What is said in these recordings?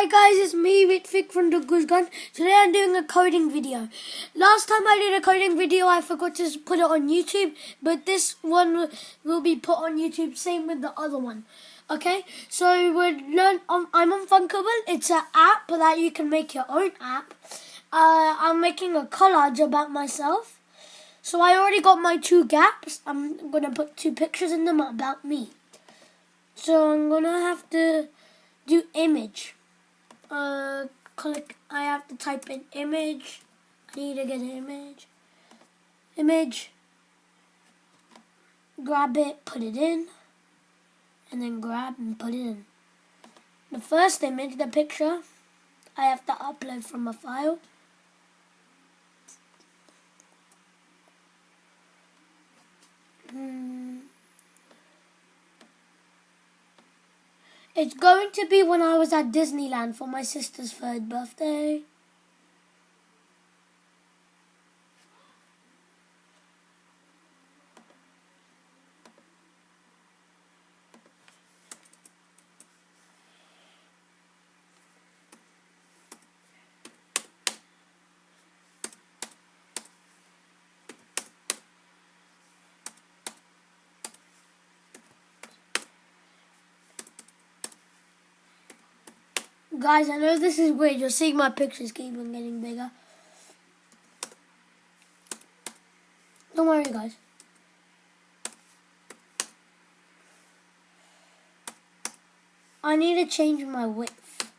Hi guys, it's me, Ritwik from the Goose Gun. Today I'm doing a coding video. Last time I did a coding video, I forgot to put it on YouTube, but this one will be put on YouTube, same with the other one. Okay, so I'm on Thunkable. It's an app that you can make your own app. I'm making a collage about myself. So I already got my 2 gaps. I'm going to put 2 pictures in them about me. So I'm going to have to do image. I have to type in image. I need to get an image, grab it, put it in, and then grab and put it in. The first image, the picture, I have to upload from a file. It's going to be when I was at Disneyland for my sister's 3rd birthday. Guys, I know this is weird. You're seeing my pictures keep on getting bigger. Don't worry, guys. I need to change my width.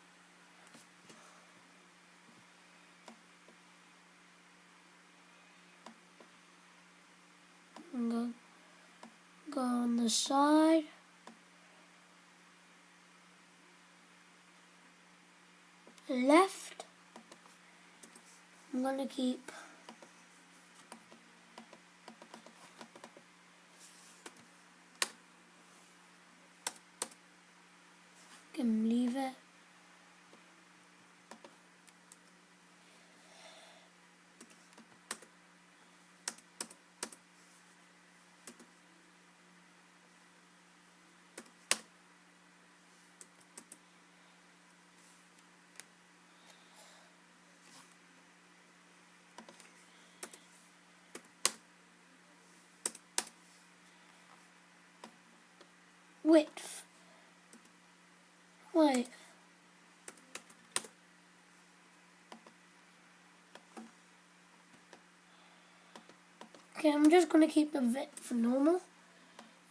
Go on the side. Left. I'm gonna keep can leave it. Width. Wait. Okay, I'm just going to keep the width normal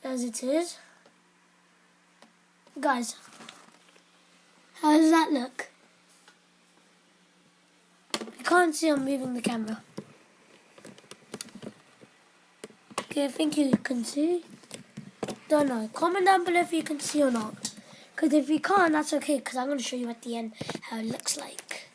as it is. Guys, how does that look? You can't see I'm moving the camera. Okay, I think you can see. Don't know. Comment down below if you can see or not. Because if you can't, that's okay. Because I'm going to show you at the end how it looks like.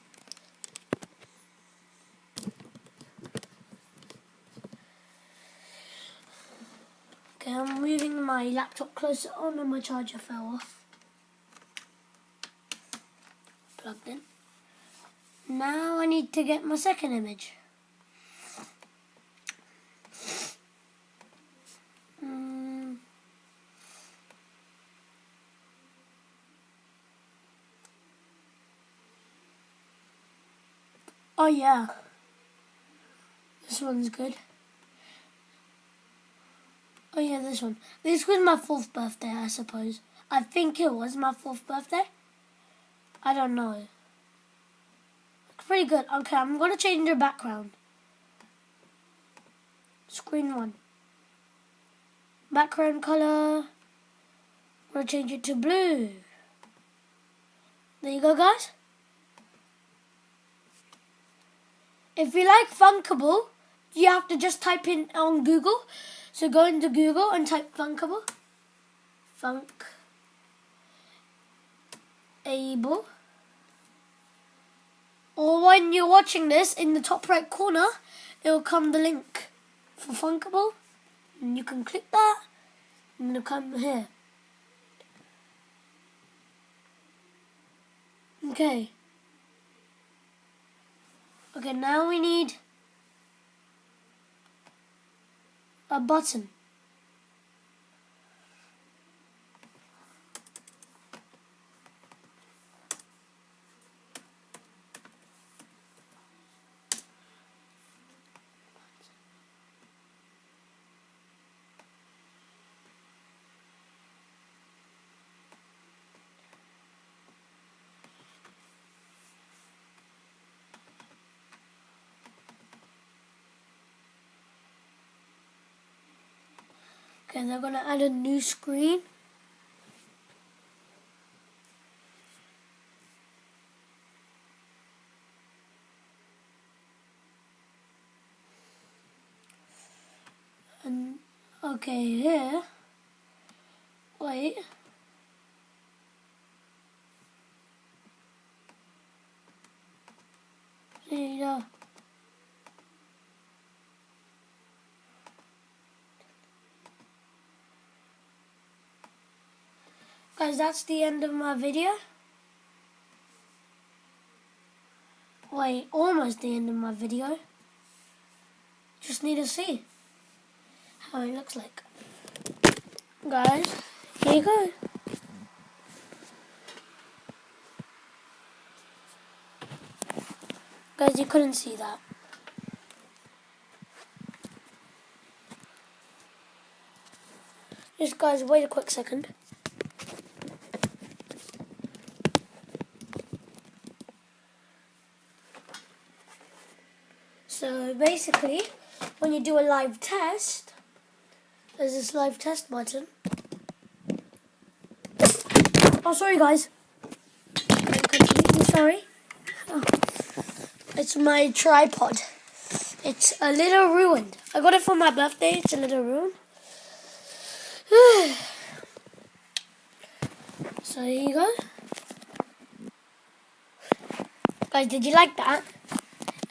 Okay, I'm moving my laptop closer on and my charger fell off. Plugged in. Now I need to get my second image. Oh yeah, this one's good. Oh yeah, this one. This was my 4th birthday, I suppose. I think it was my 4th birthday. I don't know. Looks pretty good. Okay, I'm going to change the background. Screen 1. Background color. I'm going to change it to blue. There you go, guys. If you like Thunkable, you have to just type in on Google. So go into Google and type Thunkable. Thunkable. Or when you're watching this, in the top right corner, it will come the link for Thunkable. And you can click that, and it'll come here. Okay. Okay, now we need a button. Okay, they're gonna add a new screen. And okay, here. Wait. There you go. Guys, that's the end of my video. Wait, almost the end of my video. Just need to see how it looks like. Guys, here you go. Guys, you couldn't see that. Just guys, wait a quick second. So basically, when you do a live test, there's this live test button. Oh, sorry guys. I'm completely sorry. Oh. It's my tripod. It's a little ruined. I got it for my birthday. It's a little ruined. So here you go. Guys, did you like that?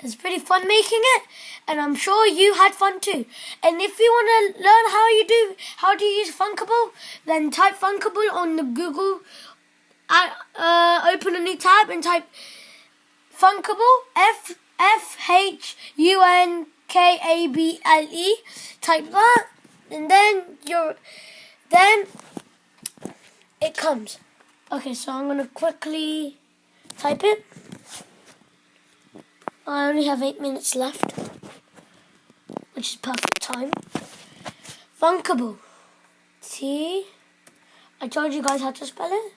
It's pretty fun making it, and I'm sure you had fun too. And if you want to learn how to use thunkable, then type thunkable on the Google. Open a new tab and type thunkable, F-H-U-N-K-A-B-L-E. Type that, and then it comes. Okay, so I'm gonna quickly type it. I only have 8 minutes left, which is perfect time. Thunkable. I told you guys how to spell it.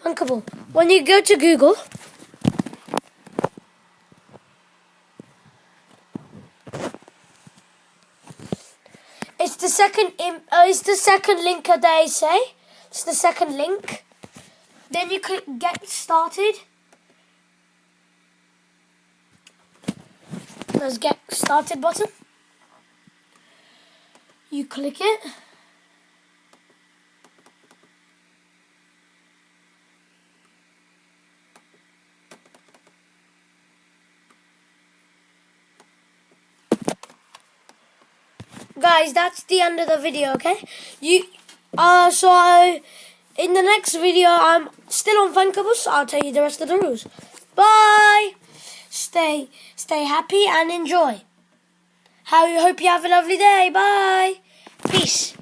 Thunkable. When you go to Google, it's the second link that they say. It's the second link. Then you click get started. There's get started button. You click it. Guys, that's the end of the video, okay? So in the next video, I'm still on Thunkable, so I'll tell you the rest of the rules. Bye! Stay happy and enjoy. Hope you have a lovely day. Bye. Peace.